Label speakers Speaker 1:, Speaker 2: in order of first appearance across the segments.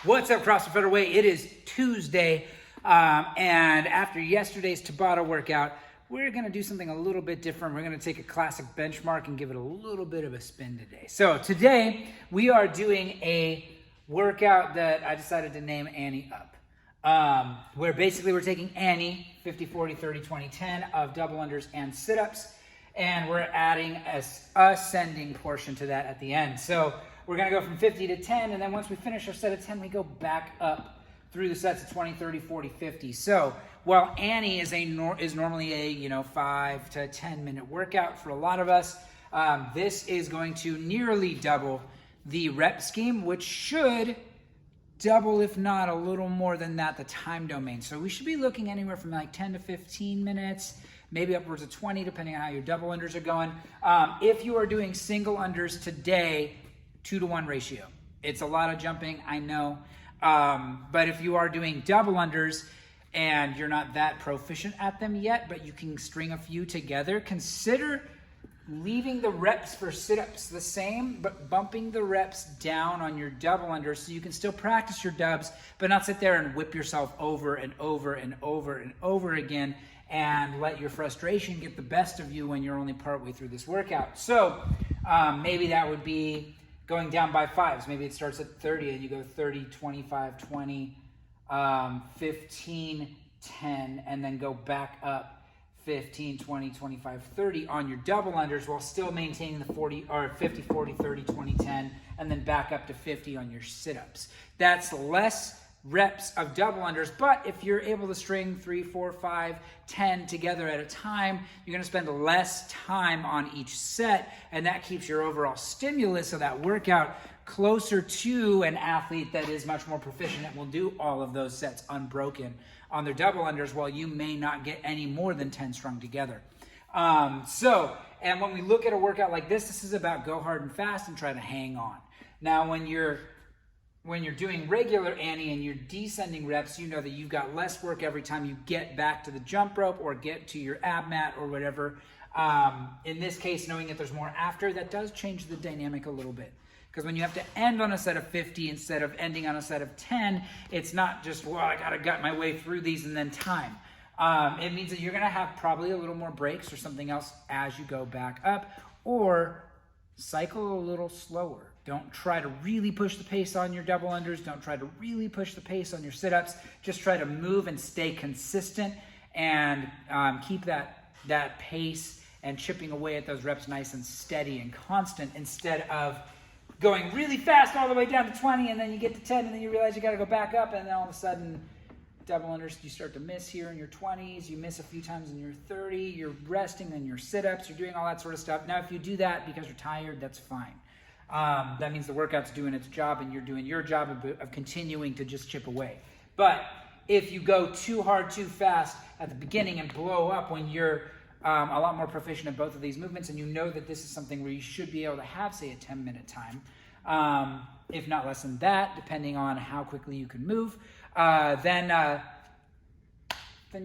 Speaker 1: What's up, CrossFit Way? It is Tuesday, and after yesterday's Tabata workout, we're going to do something a little bit different. We're going to take a classic benchmark and give it a little bit of a spin today. So today, we are doing a workout that I decided to name Annie Up, where basically we're taking Annie, 50, 40, 30, 20, 10 of double unders and sit-ups, and we're adding an ascending portion to that at the end. So we're going to go from 50 to 10, and then once we finish our set of 10, we go back up through the sets of 20, 30, 40, 50. So while Annie is normally a 5 to 10 minute workout for a lot of us, this is going to nearly double the rep scheme, which should double, if not a little more than that, the time domain. So we should be looking anywhere from like 10 to 15 minutes, maybe upwards of 20, depending on how your double unders are going. If you are doing single unders today, 2-to-1 ratio. It's a lot of jumping, I know. But if you are doing double unders and you're not that proficient at them yet, but you can string a few together, consider leaving the reps for sit-ups the same, but bumping the reps down on your double unders so you can still practice your dubs, but not sit there and whip yourself over and over and over and over again and let your frustration get the best of you when you're only partway through this workout. So maybe that would be going down by fives. Maybe it starts at 30 and you go 30, 25, 20, 15, 10, and then go back up 15, 20, 25, 30 on your double unders while still maintaining the 40 or 50, 40, 30, 20, 10, and then back up to 50 on your sit-ups. That's less reps of double unders, but if you're able to string 3, 4, 5, 10 together at a time, you're going to spend less time on each set, and that keeps your overall stimulus of that workout closer to an athlete that is much more proficient and will do all of those sets unbroken on their double unders, while you may not get any more than 10 strung together. And when we look at a workout like this is about go hard and fast and try to hang on. Now, when you're doing regular Annie and you're descending reps, you know that you've got less work every time you get back to the jump rope or get to your ab mat or whatever. In this case, knowing that there's more after, that does change the dynamic a little bit. Because when you have to end on a set of 50 instead of ending on a set of 10, it's not just, well, I got to gut my way through these and then time. It means that you're going to have probably a little more breaks or something else as you go back up, or cycle a little slower. Don't try to really push the pace on your double unders. Don't try to really push the pace on your sit-ups. Just try to move and stay consistent and keep that pace and chipping away at those reps nice and steady and constant, instead of going really fast all the way down to 20 and then you get to 10 and then you realize you got to go back up, and then all of a sudden double unders, you start to miss here in your 20s, you miss a few times in your 30, you're resting in your sit-ups, you're doing all that sort of stuff. Now, if you do that because you're tired, that's fine. That means the workout's doing its job and you're doing your job of continuing to just chip away. But if you go too hard, too fast at the beginning and blow up when you're a lot more proficient at both of these movements, and you know that this is something where you should be able to have, say, a 10-minute time, if not less than that, depending on how quickly you can move, then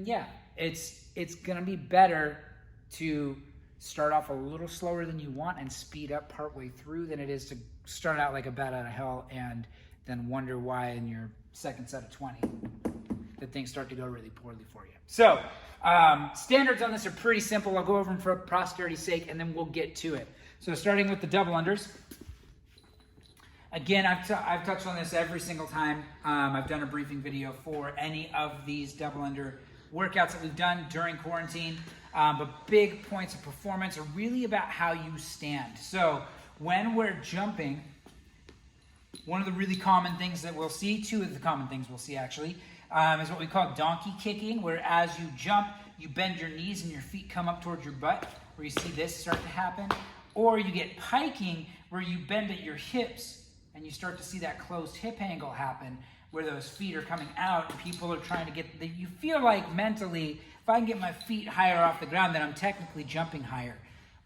Speaker 1: yeah, it's going to be better to start off a little slower than you want and speed up partway through than it is to start out like a bat out of hell and then wonder why in your second set of 20 that things start to go really poorly for you. So standards on this are pretty simple. I'll go over them for posterity's sake and then we'll get to it. So starting with the double unders. Again, I've touched on this every single time. I've done a briefing video for any of these double under workouts that we've done during quarantine. But big points of performance are really about how you stand. So when we're jumping, one of the really common things that we'll see, two of the common things we'll see actually, is what we call donkey kicking, where as you jump, you bend your knees and your feet come up towards your butt, where you see this start to happen. Or you get piking, where you bend at your hips and you start to see that closed hip angle happen, where those feet are coming out and people are trying to you feel like mentally, if I can get my feet higher off the ground, then I'm technically jumping higher.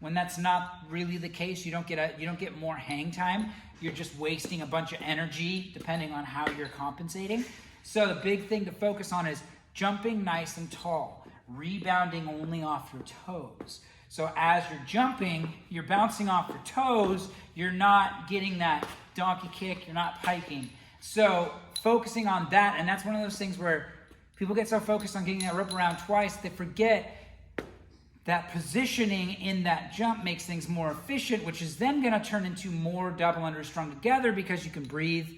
Speaker 1: When that's not really the case, you don't get more hang time. You're just wasting a bunch of energy depending on how you're compensating. So the big thing to focus on is jumping nice and tall, rebounding only off your toes. So as you're jumping, you're bouncing off your toes, you're not getting that donkey kick, you're not piking. So focusing on that, and that's one of those things where people get so focused on getting that rope around twice, they forget that positioning in that jump makes things more efficient, which is then going to turn into more double unders strung together because you can breathe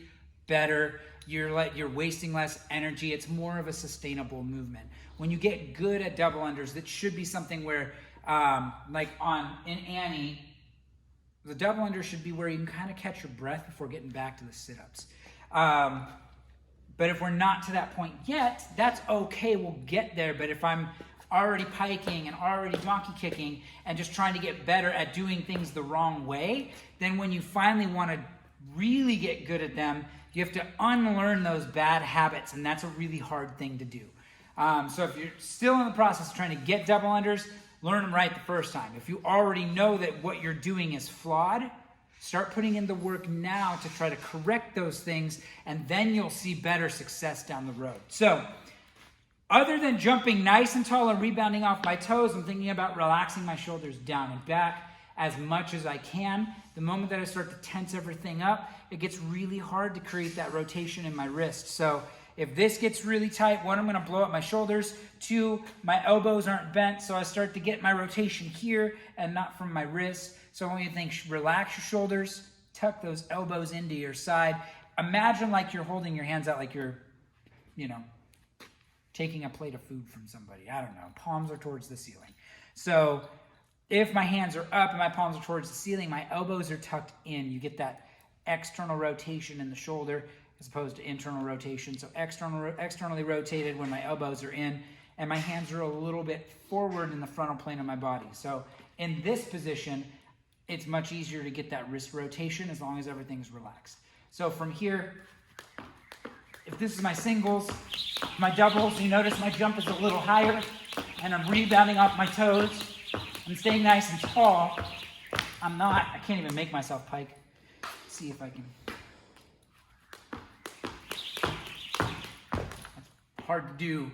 Speaker 1: better. You're wasting less energy. It's more of a sustainable movement. When you get good at double unders, that should be something where, in Annie, the double under should be where you can kind of catch your breath before getting back to the sit-ups. But if we're not to that point yet, that's okay. We'll get there. But if I'm already piking and already donkey kicking and just trying to get better at doing things the wrong way, then when you finally want to really get good at them, you have to unlearn those bad habits, and that's a really hard thing to do. So if you're still in the process of trying to get double unders, learn them right the first time. If you already know that what you're doing is flawed, start putting in the work now to try to correct those things, and then you'll see better success down the road. So, other than jumping nice and tall and rebounding off my toes, I'm thinking about relaxing my shoulders down and back as much as I can. The moment that I start to tense everything up, it gets really hard to create that rotation in my wrist. So if this gets really tight, one, I'm going to blow up my shoulders. Two, my elbows aren't bent, so I start to get my rotation here and not from my wrist. So I want you to think, relax your shoulders, tuck those elbows into your side. Imagine like you're holding your hands out like you're, taking a plate of food from somebody. I don't know. Palms are towards the ceiling. So if my hands are up and my palms are towards the ceiling, my elbows are tucked in. You get that external rotation in the shoulder as opposed to internal rotation. So externally rotated when my elbows are in, and my hands are a little bit forward in the frontal plane of my body. So in this position, it's much easier to get that wrist rotation as long as everything's relaxed. So from here, if this is my singles, my doubles, you notice my jump is a little higher and I'm rebounding off my toes. I'm staying nice and tall. I can't even make myself pike. Let's see if I can. That's hard to do.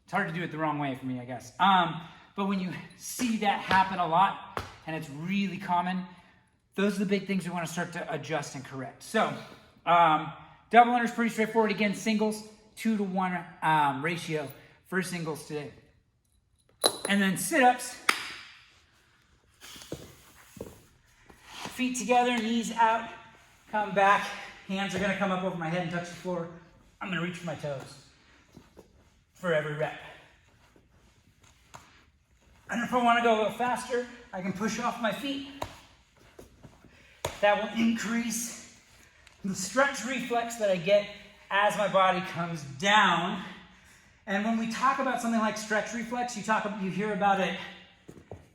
Speaker 1: It's hard to do it the wrong way for me, I guess. But when you see that happen a lot, and it's really common, those are the big things we want to start to adjust and correct. So, double under is pretty straightforward. Again, singles, 2-to-1 ratio for singles today. And then sit-ups. Feet together, knees out, come back. Hands are going to come up over my head and touch the floor. I'm going to reach for my toes for every rep. And if I want to go a little faster, I can push off my feet. That will increase the stretch reflex that I get as my body comes down. And when we talk about something like stretch reflex, you hear about it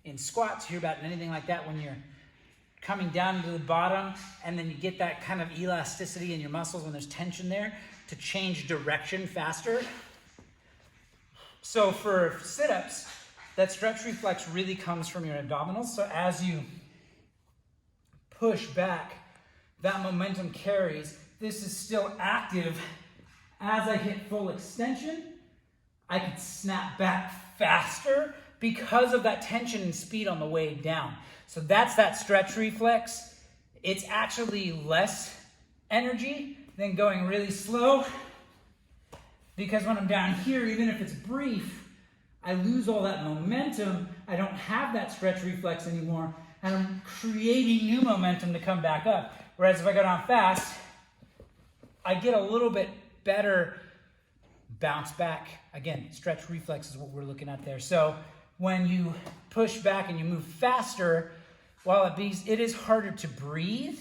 Speaker 1: in squats, you hear about it in anything like that when you're coming down to the bottom, and then you get that kind of elasticity in your muscles when there's tension there to change direction faster. So for sit-ups, that stretch reflex really comes from your abdominals. So as you push back, that momentum carries. This is still active. As I hit full extension, I can snap back faster because of that tension and speed on the way down. So that's that stretch reflex. It's actually less energy than going really slow, because when I'm down here, even if it's brief, I lose all that momentum. I don't have that stretch reflex anymore, and I'm creating new momentum to come back up. Whereas if I go down fast, I get a little bit better bounce back. Again, stretch reflex is what we're looking at there. So when you push back and you move faster, while it is harder to breathe,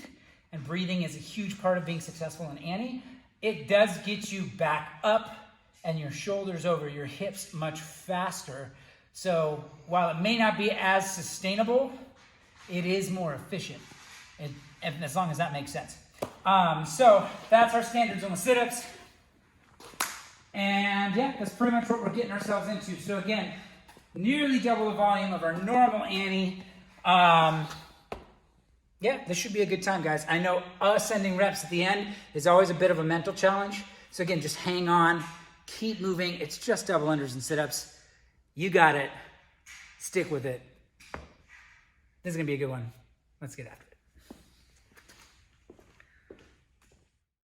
Speaker 1: and breathing is a huge part of being successful in Annie, it does get you back up and your shoulders over your hips much faster. So while it may not be as sustainable, it is more efficient, and as long as that makes sense. So that's our standards on the sit-ups. And yeah, that's pretty much what we're getting ourselves into. So again, nearly double the volume of our normal Annie. Yeah, this should be a good time, guys. I know ascending reps at the end is always a bit of a mental challenge. So again, just hang on, keep moving. It's just double unders and sit-ups. You got it. Stick with it. This is going to be a good one. Let's get after it.